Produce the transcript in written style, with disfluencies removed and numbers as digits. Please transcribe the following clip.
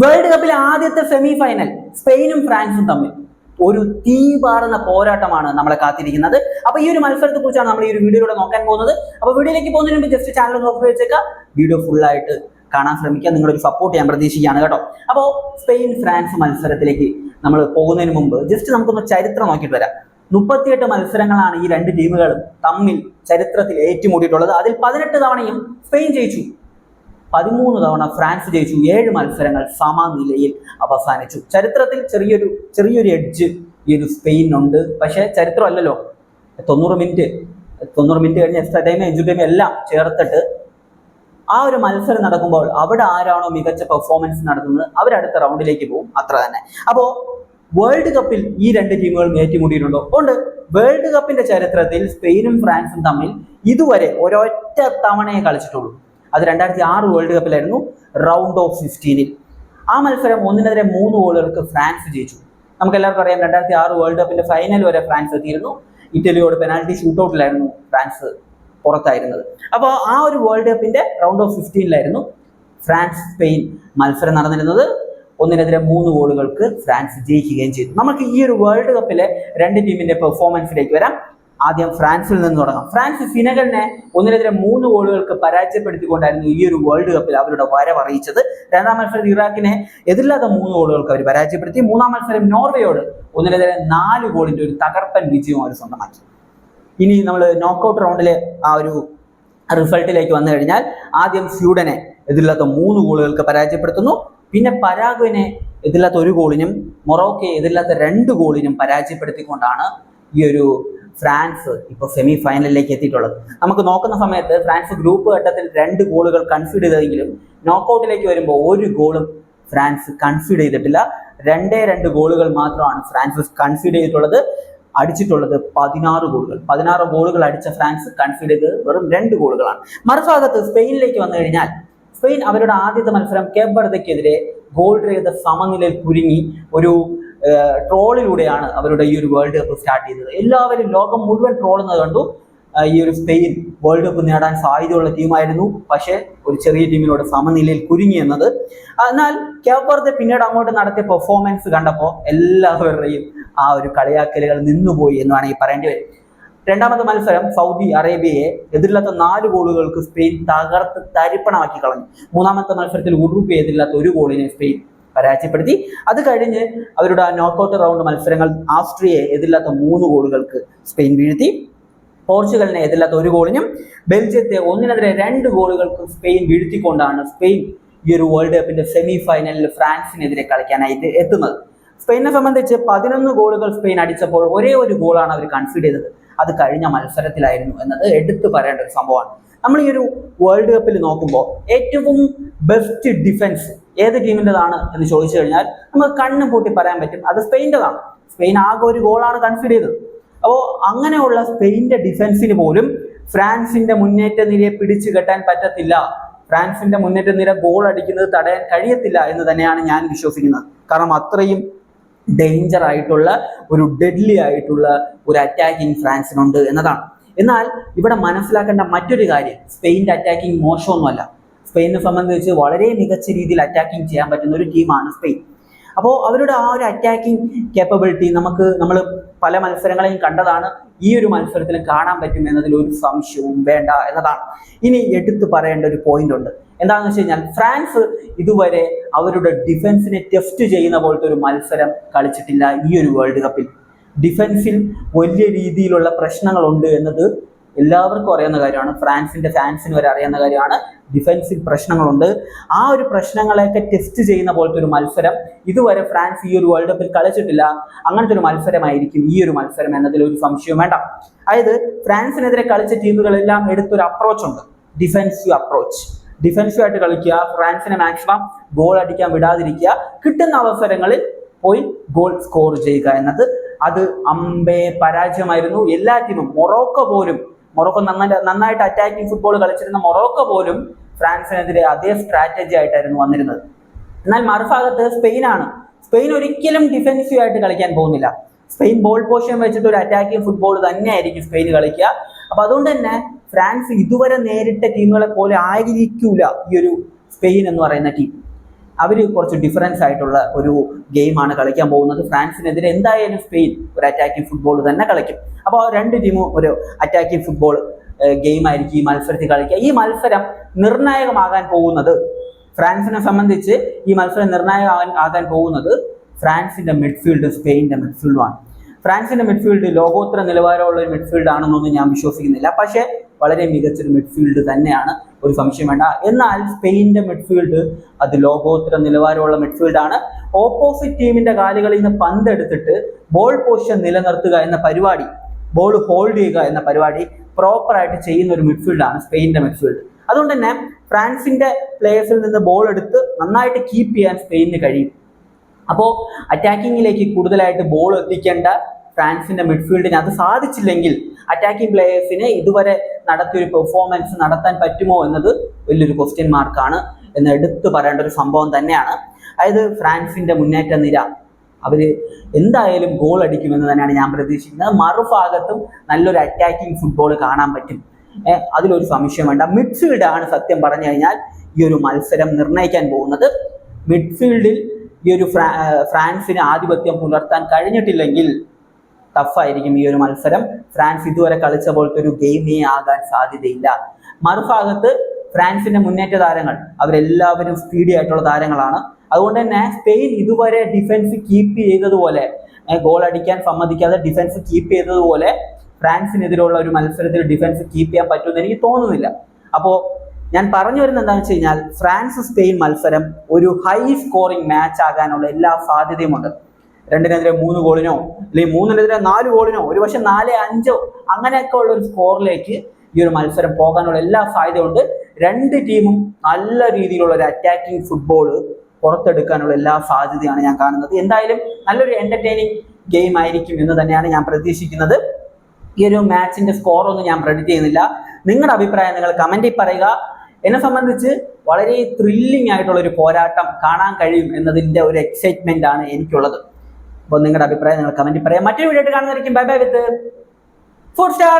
World കപ്പിലെ ആദ്യത്തെ semi final സ്പെയിനും ഫ്രാൻസും തമ്മിൽ ഒരു തീപാറുന്ന പോരാട്ടമാണ് നമ്മളെ കാത്തിരിക്കുന്നത്. അപ്പൊ ഈ ഒരു മത്സരത്തെ കുറിച്ചാണ് നമ്മൾ ഈ ഒരു വീഡിയോയിലൂടെ നോക്കാൻ പോകുന്നത്. അപ്പൊ വീഡിയോയിലേക്ക് പോകുന്നതിന് മുമ്പ് ജസ്റ്റ് ചാനൽ നോക്കി വെച്ചേക്കുക, വീഡിയോ ഫുൾ ആയിട്ട് കാണാൻ ശ്രമിക്കുക. നിങ്ങളൊരു സപ്പോർട്ട് ഞാൻ പ്രതീക്ഷിക്കുകയാണ് കേട്ടോ. അപ്പോൾ സ്പെയിൻ ഫ്രാൻസ് മത്സരത്തിലേക്ക് നമ്മൾ പോകുന്നതിന് മുമ്പ് ജസ്റ്റ് നമുക്കൊന്ന് ചരിത്രം നോക്കിയിട്ട് വരാം. 38 മത്സരങ്ങളാണ് ഈ രണ്ട് ടീമുകളും തമ്മിൽ ചരിത്രത്തിൽ ഏറ്റുമുട്ടിയിട്ടുള്ളത്. അതിൽ 18 തവണയും സ്പെയിൻ ജയിച്ചു, 13 തവണ ഫ്രാൻസ് ജയിച്ചു. 7 മത്സരങ്ങൾ സമനിലയിൽ അവസാനിച്ചു. ചരിത്രത്തിൽ ചെറിയൊരു എഡ്ജ് ഈ ഒരു സ്പെയിനുണ്ട്. പക്ഷേ ചരിത്രം അല്ലല്ലോ, 90 മിനിറ്റ് കഴിഞ്ഞ് എക്സ്ട്രാ ടൈം എഞ്ചുറി ടൈം എല്ലാം ചേർത്തിട്ട് ആ ഒരു മത്സരം നടക്കുമ്പോൾ അവിടെ ആരാണോ മികച്ച പെർഫോമൻസ് നടത്തുന്നത് അവരടുത്ത റൗണ്ടിലേക്ക് പോകും, അത്ര തന്നെ. അപ്പോൾ വേൾഡ് കപ്പിൽ ഈ രണ്ട് ടീമുകളും ഏറ്റുമുട്ടിയിട്ടുണ്ടോ? ഉണ്ട്. വേൾഡ് കപ്പിന്റെ ചരിത്രത്തിൽ സ്പെയിനും ഫ്രാൻസും തമ്മിൽ ഇതുവരെ ഒരൊറ്റ തവണയെ കളിച്ചിട്ടുള്ളൂ. അത് 2006 വേൾഡ് കപ്പിലായിരുന്നു, റൗണ്ട് ഓഫ് 16. ആ മത്സരം 1-3 ഗോളുകൾക്ക് ഫ്രാൻസ് ജയിച്ചു. നമുക്ക് എല്ലാവർക്കും അറിയാം, 2006 വേൾഡ് കപ്പിന്റെ ഫൈനൽ വരെ ഫ്രാൻസ് എത്തിയിരുന്നു. ഇറ്റലിയോട് പെനാൽറ്റി ഷൂട്ടൗട്ടിലായിരുന്നു ഫ്രാൻസ് പുറത്തായിരുന്നത്. അപ്പോൾ ആ ഒരു വേൾഡ് കപ്പിന്റെ റൗണ്ട് ഓഫ് 16 ഫ്രാൻസ് സ്പെയിൻ മത്സരം നടന്നിരുന്നത്. 1-3 ഗോളുകൾക്ക് ഫ്രാൻസ് ജയിക്കുകയും ചെയ്തു. നമുക്ക് ഈ ഒരു വേൾഡ് കപ്പിലെ രണ്ട് ടീമിന്റെ പെർഫോമൻസിലേക്ക് വരാം. ആദ്യം ഫ്രാൻസിൽ നിന്ന് തുടങ്ങാം. ഫ്രാൻസ് സെനഗലിനെ 1-3 ഗോളുകൾക്ക് പരാജയപ്പെടുത്തിക്കൊണ്ടായിരുന്നു ഈ ഒരു വേൾഡ് കപ്പിൽ അവരുടെ വരവ് അറിയിച്ചത്. രണ്ടാം മത്സരം ഇറാഖിനെ എതിരില്ലാത്ത 3 ഗോളുകൾക്ക് അവർ പരാജയപ്പെടുത്തി. മൂന്നാം മത്സരം നോർവേയോട് 1-4 ഗോളിന്റെ ഒരു തകർപ്പൻ വിജയം അവർ സ്വന്തമാക്കി. ഇനി നമ്മൾ നോക്കൌട്ട് റൗണ്ടിലെ ആ ഒരു റിസൾട്ടിലേക്ക് വന്നു കഴിഞ്ഞാൽ ആദ്യം സ്വീഡനെ എതിരില്ലാത്ത 3 ഗോളുകൾക്ക് പരാജയപ്പെടുത്തുന്നു. പിന്നെ പരാഗ്വനെ എതിരില്ലാത്ത 1 ഗോളിനും മൊറോക്കയെ എതിരില്ലാത്ത 2 ഗോളിനും പരാജയപ്പെടുത്തിക്കൊണ്ടാണ് ഈ ഒരു ഫ്രാൻസ് ഇപ്പോൾ സെമി ഫൈനലിലേക്ക് എത്തിയിട്ടുള്ളത്. നമുക്ക് നോക്കുന്ന സമയത്ത് ഫ്രാൻസ് ഗ്രൂപ്പ് ഘട്ടത്തിൽ 2 ഗോളുകൾ കൺസീഡ് ചെയ്തെങ്കിലും നോക്കൌട്ടിലേക്ക് വരുമ്പോൾ 1 ഗോളും ഫ്രാൻസ് കൺസീഡ് ചെയ്തിട്ടില്ല. 2 ഗോളുകൾ മാത്രമാണ് ഫ്രാൻസ് കൺസീഡ് ചെയ്തിട്ടുള്ളത്. അടിച്ചിട്ടുള്ളത് 16 ഗോളുകൾ അടിച്ച ഫ്രാൻസ് കൺസീഡ് ചെയ്തത് വെറും 2 ഗോളുകളാണ്. മറുഭാഗത്ത് സ്പെയിനിലേക്ക് വന്നു കഴിഞ്ഞാൽ സ്പെയിൻ അവരുടെ ആദ്യത്തെ മത്സരം കേപ്പ് വെർദയ്ക്കെതിരെ ഗോൾ രഹിത സമനിലയിൽ കുരുങ്ങി ഒരു ട്രോളിലൂടെയാണ് അവരുടെ ഈ ഒരു വേൾഡ് കപ്പ് സ്റ്റാർട്ട് ചെയ്തത്. എല്ലാവരും ലോകം മുഴുവൻ ട്രോളുന്നത് കണ്ടു. ഈ ഒരു സ്പെയിൻ വേൾഡ് കപ്പ് നേടാൻ സാധ്യതയുള്ള ടീമായിരുന്നു, പക്ഷേ ഒരു ചെറിയ ടീമിനോട് സമനിലയിൽ കുരുങ്ങി എന്നത്. എന്നാൽ കേപ്പ് വെർദെ പിന്നീട് അങ്ങോട്ട് നടത്തിയ പെർഫോമൻസ് കണ്ടപ്പോൾ എല്ലാവരുടെയും ആ ഒരു കളിയാക്കലുകൾ നിന്നുപോയി എന്ന് വേണമെങ്കിൽ പറയേണ്ടി വരും. രണ്ടാമത്തെ മത്സരം സൗദി അറേബ്യയെ എതിരില്ലാത്ത 4 ഗോളുകൾക്ക് സ്പെയിൻ തകർത്ത് തരിപ്പണമാക്കി കളഞ്ഞു. മൂന്നാമത്തെ മത്സരത്തിൽ ഉറുഗ്വയെ എതിരില്ലാത്ത 1 ഗോളിന് സ്പെയിൻ പരാജയപ്പെടുത്തി. അത് കഴിഞ്ഞ് അവരുടെ നോക്കൌട്ട് റൗണ്ട് മത്സരങ്ങൾ ആസ്ട്രിയയെ എതിരില്ലാത്ത 3 ഗോളുകൾക്ക് സ്പെയിൻ വീഴ്ത്തി. പോർച്ചുഗലിനെ എതിരില്ലാത്ത 1 ഗോളിനും ബെൽജിയത്തെ 1-2 ഗോളുകൾക്കും സ്പെയിൻ വീഴ്ത്തിക്കൊണ്ടാണ് സ്പെയിൻ ഈ ഒരു വേൾഡ് കപ്പിന്റെ സെമി ഫൈനലിൽ ഫ്രാൻസിനെതിരെ കളിക്കാനായിട്ട് എത്തുന്നത്. സ്പെയിനെ സംബന്ധിച്ച് 11 ഗോളുകൾ സ്പെയിൻ അടിച്ചപ്പോൾ ഒരേ 1 ഗോളാണ് അവർ കൺസീഡ് ചെയ്തത്. അത് കഴിഞ്ഞ മത്സരത്തിലായിരുന്നു എന്നത് എടുത്തു പറയേണ്ട ഒരു സംഭവമാണ്. നമ്മൾ ഈ ഒരു വേൾഡ് കപ്പിൽ നോക്കുമ്പോൾ ഏറ്റവും ബെസ്റ്റ് ഡിഫൻസ് ഏത് ടീമിൻ്റെതാണ് എന്ന് ചോദിച്ചു കഴിഞ്ഞാൽ നമുക്ക് കണ്ണും പൂട്ടി പറയാൻ പറ്റും, അത് സ്പെയിൻ്റെതാണ്. സ്പെയിൻ ആകെ 1 ഗോളാണ് കൺസീഡ് ചെയ്തത്. അപ്പോൾ അങ്ങനെയുള്ള സ്പെയിൻ്റെ ഡിഫൻസിന് പോലും ഫ്രാൻസിന്റെ മുന്നേറ്റ നിരയെ പിടിച്ചു കെട്ടാൻ പറ്റത്തില്ല. ഫ്രാൻസിന്റെ മുന്നേറ്റ നിര ഗോൾ അടിക്കുന്നത് തടയാൻ കഴിയത്തില്ല എന്ന് തന്നെയാണ് ഞാൻ വിശ്വസിക്കുന്നത്. കാരണം അത്രയും ഡേഞ്ചർ ആയിട്ടുള്ള ഒരു ഡെഡ്ലി ആയിട്ടുള്ള ഒരു അറ്റാക്കിംഗ് ഫ്രാൻസിനുണ്ട് എന്നതാണ്. എന്നാൽ ഇവിടെ മനസ്സിലാക്കേണ്ട മറ്റൊരു കാര്യം, സ്പെയിൻ്റെ അറ്റാക്കിംഗ് മോശമൊന്നുമല്ല. സ്പെയിനെ സംബന്ധിച്ച് വളരെ മികച്ച രീതിയിൽ അറ്റാക്കിംഗ് ചെയ്യാൻ പറ്റുന്ന ഒരു ടീമാണ് സ്പെയിൻ. അപ്പോൾ അവരുടെ ആ ഒരു അറ്റാക്കിംഗ് കേപ്പബിലിറ്റി നമ്മൾ പല മത്സരങ്ങളെയും കണ്ടതാണ്, ഈ ഒരു മത്സരത്തിലും കാണാൻ പറ്റും എന്നതിൽ ഒരു സംശയവും വേണ്ട എന്നതാണ്. ഇനി എടുത്തു പറയേണ്ട ഒരു പോയിന്റ് ഉണ്ട്. എന്താണെന്ന് വെച്ച് കഴിഞ്ഞാൽ ഫ്രാൻസ് ഇതുവരെ അവരുടെ ഡിഫൻസിനെ ടെസ്റ്റ് ചെയ്യുന്ന പോലത്തെ ഒരു മത്സരം കളിച്ചിട്ടില്ല ഈ ഒരു വേൾഡ് കപ്പിൽ. ഡിഫൻസിൽ വലിയ രീതിയിലുള്ള പ്രശ്നങ്ങളുണ്ട് എന്നത് എല്ലാവർക്കും അറിയാവുന്ന കാര്യമാണ്. ഫ്രാൻസിന്റെ ഫാൻസിന് വരെ അറിയാവുന്ന കാര്യമാണ്. ഡിഫൻസിൽ പ്രശ്നങ്ങളുണ്ട്. ആ ഒരു പ്രശ്നങ്ങളെയൊക്കെ ടെസ്റ്റ് ചെയ്യുന്ന പോലത്തെ ഒരു മത്സരം ഇതുവരെ ഫ്രാൻസ് ഈ ഒരു വേൾഡ് കപ്പിൽ കളിച്ചിട്ടില്ല. അങ്ങനത്തെ ഒരു മത്സരമായിരിക്കും ഈ ഒരു മത്സരം എന്നതിൽ ഒരു സംശയവും വേണ്ട. അതായത് ഫ്രാൻസിനെതിരെ കളിച്ച ടീമുകളെല്ലാം എടുത്തൊരു അപ്രോച്ച് ഉണ്ട്, ഡിഫൻസീവ് അപ്രോച്ച്. ഡിഫൻസീവായിട്ട് കളിക്കുക, ഫ്രാൻസിനെ മാക്സിമം ഗോൾ അടിക്കാൻ വിടാതിരിക്കുക, കിട്ടുന്ന അവസരങ്ങളിൽ പോയി ഗോൾ സ്കോർ ചെയ്യുക എന്നത്. അത് അമ്പേ പരാജയമായിരുന്നു എല്ലാ ടീമും. മൊറോക്കോ നന്നായിട്ട് അറ്റാക്കിംഗ് ഫുട്ബോൾ കളിച്ചിരുന്ന മൊറോക്കോ പോലും ഫ്രാൻസിനെതിരെ അതേ സ്ട്രാറ്റജി ആയിട്ടായിരുന്നു വന്നിരുന്നത്. എന്നാൽ മറുഭാഗത്ത് സ്പെയിനാണ്. സ്പെയിൻ ഒരിക്കലും ഡിഫെൻസീവ് ആയിട്ട് കളിക്കാൻ പോകുന്നില്ല. സ്പെയിൻ ബോൾ പൊസിഷൻ വെച്ചിട്ട് ഒരു അറ്റാക്കിംഗ് ഫുട്ബോൾ തന്നെയായിരിക്കും സ്പെയിൻ കളിക്കുക. അപ്പൊ അതുകൊണ്ട് തന്നെ ഫ്രാൻസ് ഇതുവരെ നേരിട്ട ടീമുകളെ പോലെ ആയിരിക്കൂല ഈ ഒരു സ്പെയിൻ എന്ന് പറയുന്ന ടീം. അവർ കുറച്ച് ഡിഫറൻസ് ആയിട്ടുള്ള ഒരു ഗെയിമാണ് കളിക്കാൻ പോകുന്നത്. ഫ്രാൻസിനെതിരെ എന്തായാലും സ്പെയിൻ ഒരു അറ്റാക്കിംഗ് ഫുട്ബോൾ തന്നെ കളിക്കും. അപ്പോൾ രണ്ട് ടീമും ഒരു അറ്റാക്കിംഗ് ഫുട്ബോൾ ഗെയിം ആയിരിക്കും ഈ മത്സരത്തിൽ കളിക്കുക. ഈ മത്സരം നിർണായകമാകാൻ പോകുന്നത്, ഫ്രാൻസിനെ സംബന്ധിച്ച് ഈ മത്സരം നിർണായകമാകാൻ പോകുന്നത് ഫ്രാൻസിന്റെ മിഡ്ഫീൽഡ് സ്പെയിനിന്റെ മിഡ്ഫീൽഡുമാണ്. ഫ്രാൻസിന്റെ മിഡ്ഫീൽഡ് ലോകോത്തര നിലവാരമുള്ള ഒരു മിഡ്ഫീൽഡ് ആണെന്നൊന്നും ഞാൻ വിശ്വസിക്കുന്നില്ല. പക്ഷേ വളരെ മികച്ചൊരു മിഡ്ഫീൽഡ് തന്നെയാണ്, ഒരു സംശയം വേണ്ട. എന്നാൽ സ്പെയിനിന്റെ മിഡ്ഫീൽഡ് അത് ലോകോത്തര നിലവാരമുള്ള മിഡ്ഫീൽഡാണ്. ഓപ്പോസിറ്റ് ടീമിന്റെ കാലുകളിൽ നിന്ന് പന്ത് എടുത്തിട്ട് ബോൾ പൊസിഷൻ നിലനിർത്തുക എന്ന പരിപാടി, ബോൾ ഹോൾഡ് ചെയ്യുക എന്ന പരിപാടി പ്രോപ്പറായിട്ട് ചെയ്യുന്ന ഒരു മിഡ്ഫീൽഡാണ് സ്പെയിനിന്റെ മിഡ്ഫീൽഡ്. അതുകൊണ്ട് തന്നെ ഫ്രാൻസിന്റെ പ്ലേയേഴ്സിൽ നിന്ന് ബോൾ എടുത്ത് നന്നായിട്ട് കീപ്പ് ചെയ്യാൻ സ്പെയിനിന് കഴിയും. അപ്പോൾ അറ്റാക്കിങ്ങിലേക്ക് കൂടുതലായിട്ട് ബോൾ എത്തിക്കേണ്ട ഫ്രാൻസിന്റെ മിഡ്ഫീൽഡിന് അത് സാധിച്ചില്ലെങ്കിൽ അറ്റാക്കിംഗ് പ്ലേയേഴ്സിന് ഇതുവരെ നടത്തിയൊരു പെർഫോമൻസ് നടത്താൻ പറ്റുമോ എന്നത് വലിയൊരു ക്വസ്റ്റ്യൻ മാർക്കാണ് എന്ന് എടുത്തു പറയേണ്ട ഒരു സംഭവം തന്നെയാണ്. അതായത് ഫ്രാൻസിന്റെ മുന്നേറ്റ നിര അവർ എന്തായാലും ഗോൾ അടിക്കുമെന്ന് തന്നെയാണ് ഞാൻ പ്രതീക്ഷിക്കുന്നത്. മറുഭാഗത്തും നല്ലൊരു അറ്റാക്കിംഗ് ഫുട്ബോൾ കാണാൻ പറ്റും, അതിലൊരു സംശയം വേണ്ട. മിഡ്ഫീൽഡാണ് സത്യം പറഞ്ഞു കഴിഞ്ഞാൽ ഈ ഒരു മത്സരം നിർണ്ണയിക്കാൻ പോകുന്നത്. മിഡ്ഫീൽഡിൽ ഈ ഒരു ഫ്രാൻസിന് ആധിപത്യം പുലർത്താൻ കഴിഞ്ഞിട്ടില്ലെങ്കിൽ ടഫായിരിക്കും ഈ ഒരു മത്സരം. ഫ്രാൻസ് ഇതുവരെ കളിച്ച പോലത്തെ ഒരു ഗെയിമേ ആകാൻ സാധ്യതയില്ല. മറുഭാഗത്ത് ഫ്രാൻസിന്റെ മുന്നേറ്റ താരങ്ങൾ അവരെല്ലാവരും സ്പീഡി ആയിട്ടുള്ള താരങ്ങളാണ്. അതുകൊണ്ട് തന്നെ സ്പെയിൻ ഇതുവരെ ഡിഫൻസ് കീപ്പ് ചെയ്തതുപോലെ, ഗോൾ അടിക്കാൻ സമ്മതിക്കാതെ ഡിഫൻസ് കീപ്പ് ചെയ്തതുപോലെ ഫ്രാൻസിനെതിരെയുള്ള ഒരു മത്സരത്തിൽ ഡിഫൻസ് കീപ്പ് ചെയ്യാൻ പറ്റുമെന്ന് എനിക്ക് തോന്നുന്നില്ല. അപ്പോൾ ഞാൻ പറഞ്ഞു വരുന്നത് എന്താണെന്ന് വെച്ച് കഴിഞ്ഞാൽ ഫ്രാൻസ് സ്പെയിൻ മത്സരം ഒരു ഹൈ സ്കോറിംഗ് മാച്ച് ആകാനുള്ള എല്ലാ സാധ്യതയുമുണ്ട്. 2-3 ഗോളിനോ അല്ലെങ്കിൽ 3-4 ഗോളിനോ ഒരു പക്ഷെ 4-5 അങ്ങനെയൊക്കെ ഉള്ള ഒരു സ്കോറിലേക്ക് ഈ ഒരു മത്സരം പോകാനുള്ള എല്ലാ സാധ്യതയുണ്ട്. രണ്ട് ടീമും നല്ല രീതിയിലുള്ള ഒരു അറ്റാക്കിംഗ് ഫുട്ബോൾ പുറത്തെടുക്കാനുള്ള എല്ലാ സാധ്യതയാണ് ഞാൻ കാണുന്നത്. എന്തായാലും നല്ലൊരു എന്റർടൈനിങ് ഗെയിം ആയിരിക്കും എന്ന് തന്നെയാണ് ഞാൻ പ്രതീക്ഷിക്കുന്നത്. ഈ ഒരു മാച്ചിന്റെ സ്കോർ ഒന്നും ഞാൻ പ്രെഡിക്റ്റ് ചെയ്യുന്നില്ല. നിങ്ങളുടെ അഭിപ്രായം നിങ്ങൾ കമന്റിൽ പറയുക. എന്നെ സംബന്ധിച്ച് വളരെ ത്രില്ലിംഗ് ആയിട്ടുള്ള ഒരു പോരാട്ടം കാണാൻ കഴിയും എന്നതിന്റെ ഒരു എക്സൈറ്റ്മെന്റ് ആണ് എനിക്കുള്ളത്. അപ്പോൾ നിങ്ങളുടെ അഭിപ്രായം നിങ്ങൾ കമന്റിൽ പറയാം. മറ്റൊരു വീഡിയോ ആയിട്ട് കാണുന്നതായിരിക്കും. ബൈ ബൈ വിത്ത് 4 സ്റ്റാർ.